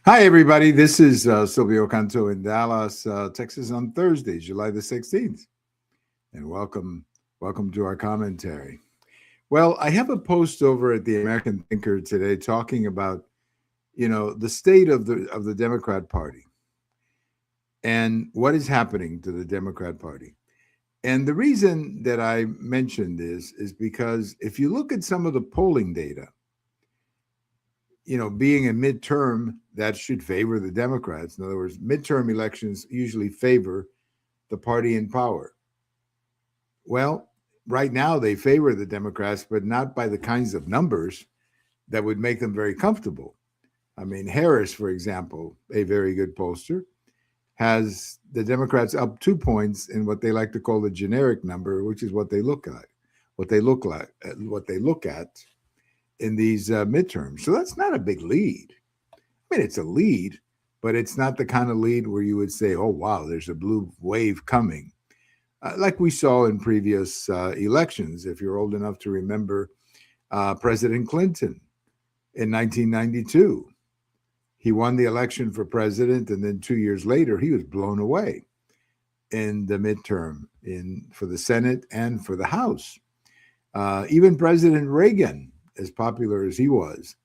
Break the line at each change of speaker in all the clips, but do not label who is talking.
Hi, everybody. This is Silvio Canto in Dallas, Texas on Thursday, July the 16th. And welcome to our commentary. Well, I have a post over at the American Thinker today talking about, the state of the Democrat Party and what is happening to the Democrat Party. And the reason that I mentioned this is because if you look at some of the polling data, being a midterm, that should favor the Democrats. In other words, midterm elections usually favor the party in power. Well, right now they favor the Democrats, but not by the kinds of numbers that would make them very comfortable. I mean, Harris, for example, a very good pollster, has the Democrats up 2 points in what they like to call the generic number, which is what they look at, what they look at in these midterms. So that's not a big lead. I mean, it's a lead, but it's not the kind of lead where you would say, oh, wow, there's a blue wave coming. Like we saw in previous elections, if you're old enough to remember President Clinton in 1992. He won the election for president, and then 2 years later, he was blown away in the midterm for the Senate and for the House. Even President Reagan, as popular as he was,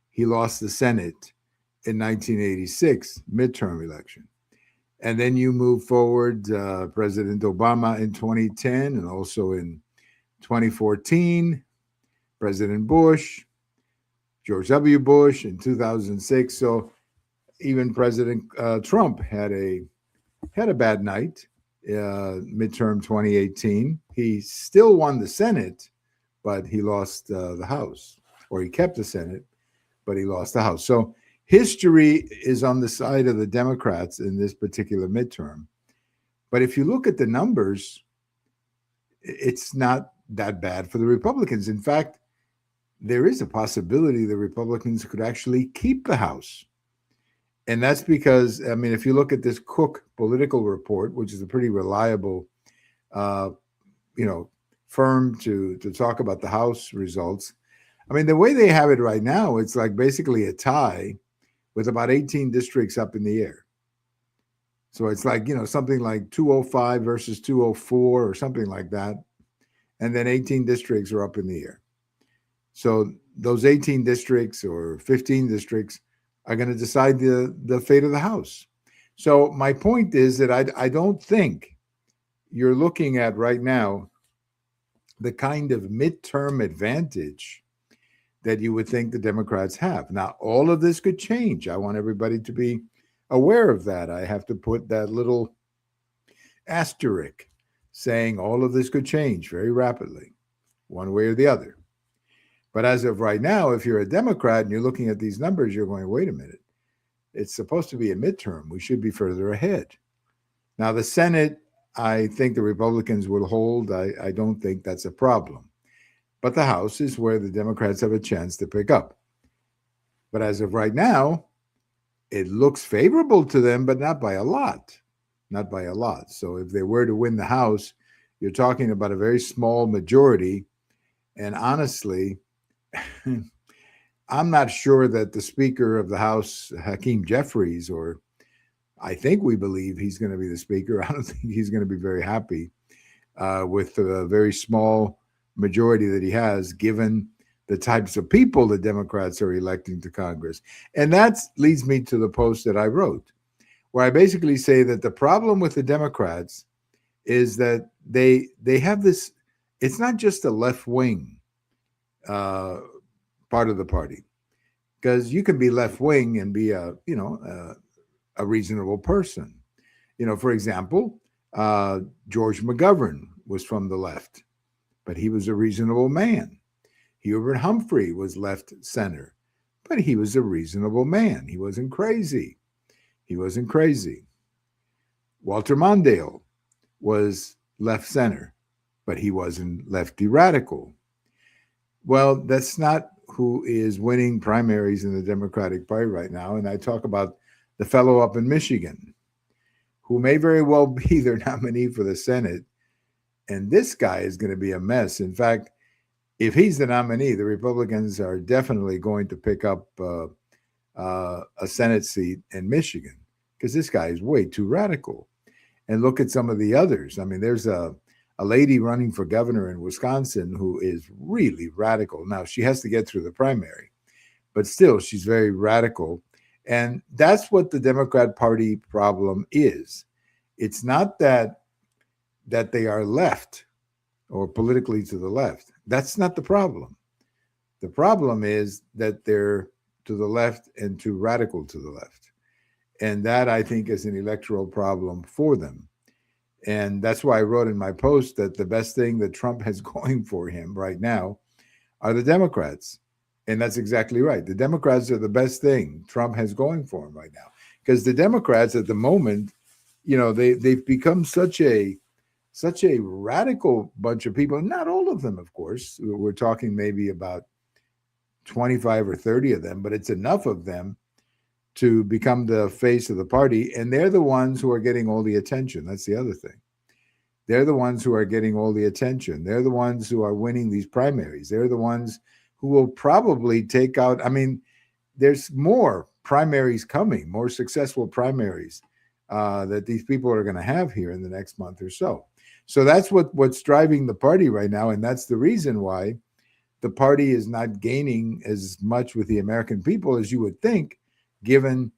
he lost the Senate in 1986 midterm election. And then you move forward, President Obama in 2010 and also in 2014, President Bush, George W. Bush in 2006. So even President Trump had a bad night, midterm 2018. He still won the Senate, but he lost the House, or he kept the Senate, but he lost the House. So history is on the side of the Democrats in this particular midterm. But if you look at the numbers, it's not that bad for the Republicans. In fact, there is a possibility the Republicans could actually keep the House. And that's because, I mean, if you look at this Cook political report, which is a pretty reliable, firm to talk about the House results. I mean, the way they have it right now, it's like basically a tie with about 18 districts up in the air. So it's like, something like 205 versus 204 or something like that. And then 18 districts are up in the air. So those 18 districts or 15 districts are going to decide the fate of the House. So my point is that I don't think you're looking at right now the kind of midterm advantage that you would think the Democrats have. Now, all of this could change. I want everybody to be aware of that. I have to put that little asterisk saying all of this could change very rapidly, one way or the other. But as of right now, if you're a Democrat and you're looking at these numbers, you're going, wait a minute. It's supposed to be a midterm. We should be further ahead. Now, the Senate, I think the Republicans will hold. I don't think that's a problem. But the House is where the Democrats have a chance to pick up. But as of right now, it looks favorable to them, but not by a lot. Not by a lot. So if they were to win the House, you're talking about a very small majority. And honestly, I'm not sure that the Speaker of the House, Hakeem Jeffries, or I think we believe he's going to be the Speaker. I don't think he's going to be very happy with the very small majority that he has, given the types of people the Democrats are electing to Congress. And that leads me to the post that I wrote, where I basically say that the problem with the Democrats is that they have this, it's not just a left wing part of the party, because you can be left wing and be a reasonable person. For example, George McGovern was from the left, but he was a reasonable man. Hubert Humphrey was left center, but he was a reasonable man. He wasn't crazy. Walter Mondale was left center, but he wasn't lefty radical. Well, that's not who is winning primaries in the Democratic Party right now. And I talk about the fellow up in Michigan, who may very well be their nominee for the Senate. And this guy is going to be a mess. In fact, if he's the nominee, the Republicans are definitely going to pick up a Senate seat in Michigan because this guy is way too radical. And look at some of the others. I mean, there's a lady running for governor in Wisconsin who is really radical. Now, she has to get through the primary, but still, she's very radical. And that's what the Democrat Party problem is. It's not that they are left or politically to the left. That's not the problem. The problem is that they're to the left and too radical to the left. And that, I think, is an electoral problem for them. And that's why I wrote in my post that the best thing that Trump has going for him right now are the Democrats. And that's exactly right. The Democrats are the best thing Trump has going for him right now. Because the Democrats at the moment, they've become such a radical bunch of people. Not all of them, of course. We're talking maybe about 25 or 30 of them, but it's enough of them to become the face of the party. And they're the ones who are getting all the attention. That's the other thing. They're the ones who are getting all the attention. They're the ones who are winning these primaries. They're the ones who will probably take out, there's more primaries coming, more successful primaries that these people are going to have here in the next month or so. So that's what's driving the party right now. And that's the reason why the party is not gaining as much with the American people as you would think, given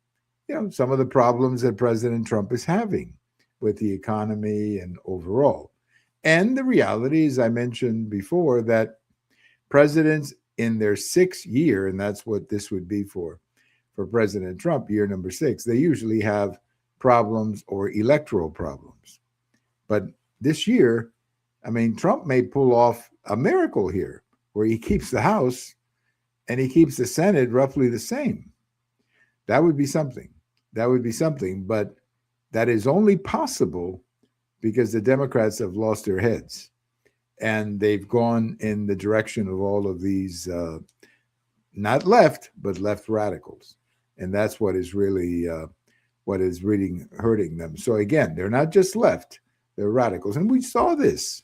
some of the problems that President Trump is having with the economy and overall. And the reality, as I mentioned before, that presidents in their 6th year, and that's what this would be for President Trump, year number 6, they usually have problems or electoral problems. But this year, Trump may pull off a miracle here where he keeps the House and he keeps the Senate roughly the same. That would be something. But that is only possible because the Democrats have lost their heads and they've gone in the direction of all of these, not left, but left radicals. And that's what is really hurting them. So again, they're not just left, they're radicals. And we saw this.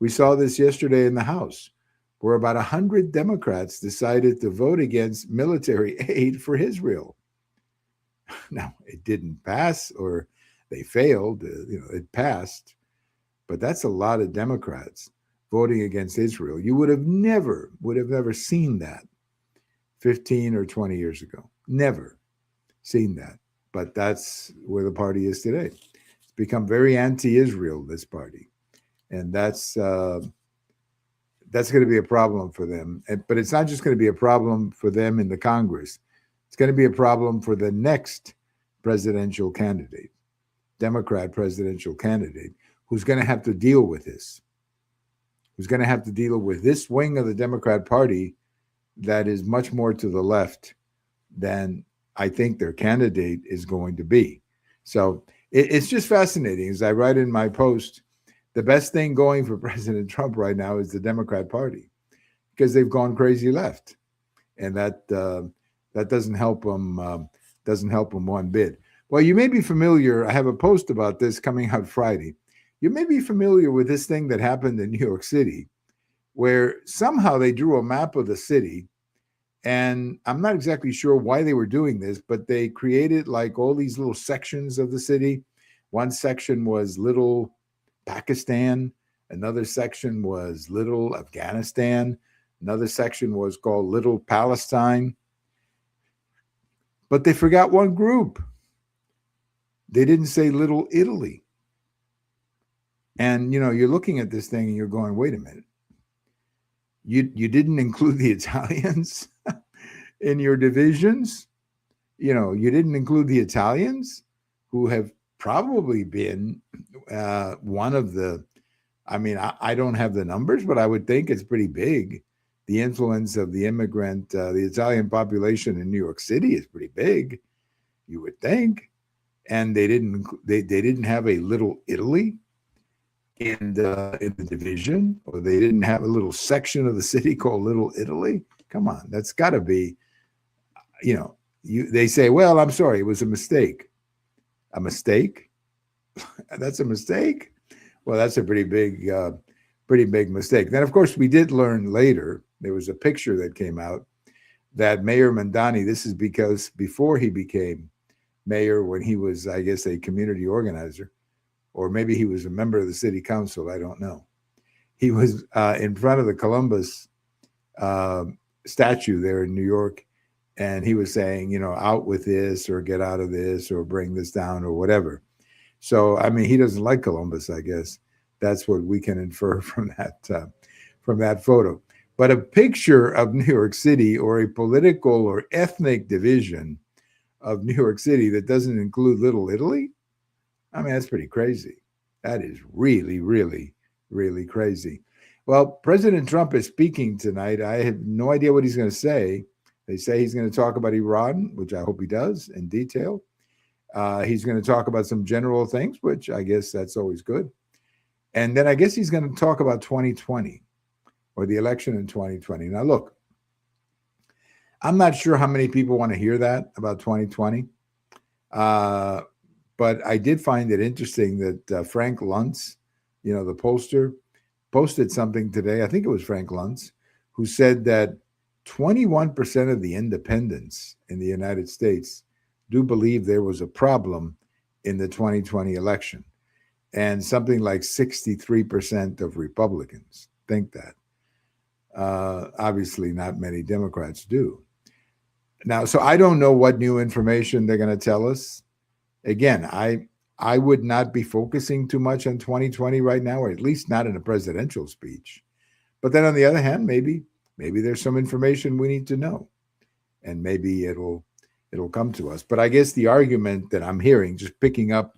We saw this yesterday in the House, where about 100 Democrats decided to vote against military aid for Israel. Now, it didn't pass, or they failed. It passed. But that's a lot of Democrats voting against Israel. You would have never seen that 15 or 20 years ago. Never seen that. But that's where the party is today. It's become very anti-Israel, this party. And that's going to be a problem for them. But it's not just going to be a problem for them in the Congress. It's going to be a problem for the next presidential candidate, Democrat presidential candidate, who's going to have to deal with this, who's going to have to deal with this wing of the Democrat Party that is much more to the left than I think their candidate is going to be. So it's just fascinating. As I write in my post, the best thing going for President Trump right now is the Democrat Party because they've gone crazy left. And that doesn't help them one bit. Well, you may be familiar. I have a post about this coming out Friday. You may be familiar with this thing that happened in New York City, where somehow they drew a map of the city. And I'm not exactly sure why they were doing this, but they created like all these little sections of the city. One section was Little Pakistan. Another section was Little Afghanistan. Another section was called Little Palestine. But they forgot one group. They didn't say Little Italy. And, you're looking at this thing and you're going, wait a minute. You didn't include the Italians in your divisions? You didn't include the Italians, who have probably been one of the, I don't have the numbers, but I would think it's pretty big. The influence of the immigrant, the Italian population in New York City is pretty big, you would think. And they didn't have a Little Italy in the division, or they didn't have a little section of the city called Little Italy. Come on, that's got to be, they say, well, I'm sorry, it was a mistake. A mistake? That's a mistake? Well, that's a pretty big mistake. Then, of course, we did learn later, there was a picture that came out that Mayor Mandani, this is because before he became mayor, when he was, I guess, a community organizer, or maybe he was a member of the city council, I don't know. He was in front of the Columbus uh, statue there in New York, and he was saying, out with this, or get out of this, or bring this down, or whatever. So, I mean, he doesn't like Columbus, I guess. That's what we can infer from that photo. But a picture of New York City, or a political or ethnic division of New York City that doesn't include Little Italy, I mean, that's pretty crazy. That is really, really, really crazy. Well, President Trump is speaking tonight. I have no idea what he's going to say. They say he's going to talk about Iran, which I hope he does in detail. He's going to talk about some general things, which I guess that's always good. And then I guess he's going to talk about 2020, or the election in 2020. Now, look, I'm not sure how many people want to hear that about 2020. But I did find it interesting that Frank Luntz, the pollster, posted something today. I think it was Frank Luntz, who said that 21% of the independents in the United States do believe there was a problem in the 2020 election. And something like 63% of Republicans think that. Obviously, not many Democrats do. Now, so I don't know what new information they're going to tell us. Again, I would not be focusing too much on 2020 right now, or at least not in a presidential speech. But then on the other hand, maybe there's some information we need to know, and maybe it'll come to us. But I guess the argument that I'm hearing, just picking up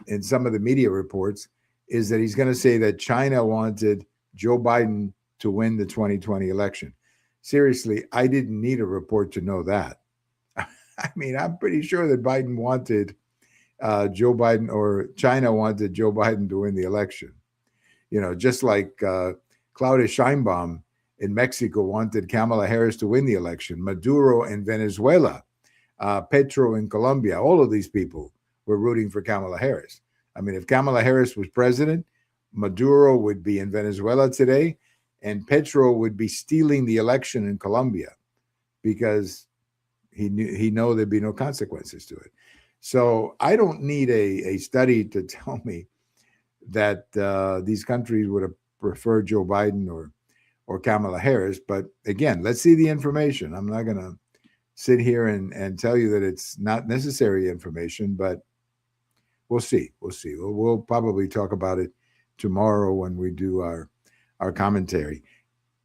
in some of the media reports, is that he's going to say that China wanted Joe Biden to win the 2020 election. Seriously, I didn't need a report to know that. I mean, I'm pretty sure that Biden wanted Joe Biden, or China wanted Joe Biden to win the election. Just like Claudia Sheinbaum in Mexico wanted Kamala Harris to win the election. Maduro in Venezuela, Petro in Colombia, all of these people were rooting for Kamala Harris. I mean, if Kamala Harris was president, Maduro would be in Venezuela today, and Petro would be stealing the election in Colombia, because he know there'd be no consequences to it. So I don't need a study to tell me that these countries would have preferred Joe Biden or Kamala Harris. But again, let's see the information. I'm not going to sit here and tell you that it's not necessary information, but we'll see. We'll probably talk about it tomorrow when we do our commentary.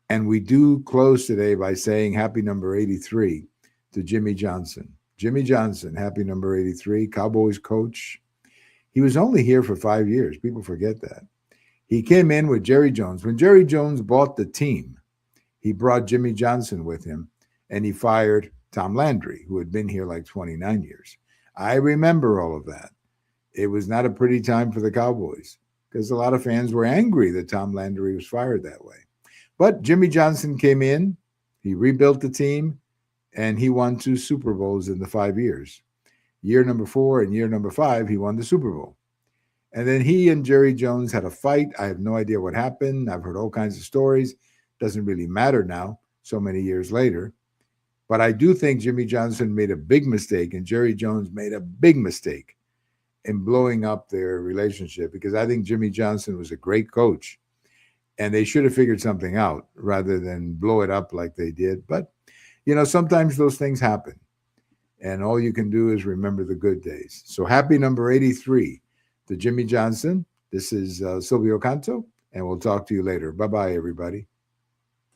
And we do close today by saying happy number 83 to Jimmy Johnson. Jimmy Johnson, happy number 83, Cowboys coach. He was only here for 5 years. People forget that. He came in with Jerry Jones. When Jerry Jones bought the team, he brought Jimmy Johnson with him, and he fired Tom Landry, who had been here like 29 years. I remember all of that. It was not a pretty time for the Cowboys, because a lot of fans were angry that Tom Landry was fired that way. But Jimmy Johnson came in, he rebuilt the team, and he won 2 Super Bowls in the 5 years. Year number 4 and year number 5, he won the Super Bowl. And then he and Jerry Jones had a fight. I have no idea what happened. I've heard all kinds of stories. Doesn't really matter now, so many years later. But I do think Jimmy Johnson made a big mistake, and Jerry Jones made a big mistake in blowing up their relationship, because I think Jimmy Johnson was a great coach, and they should have figured something out rather than blow it up like they did. But sometimes those things happen, and all you can do is remember the good days. So happy number 83 to Jimmy Johnson. This is Silvio Canto, and we'll talk to you later. Bye-bye, everybody.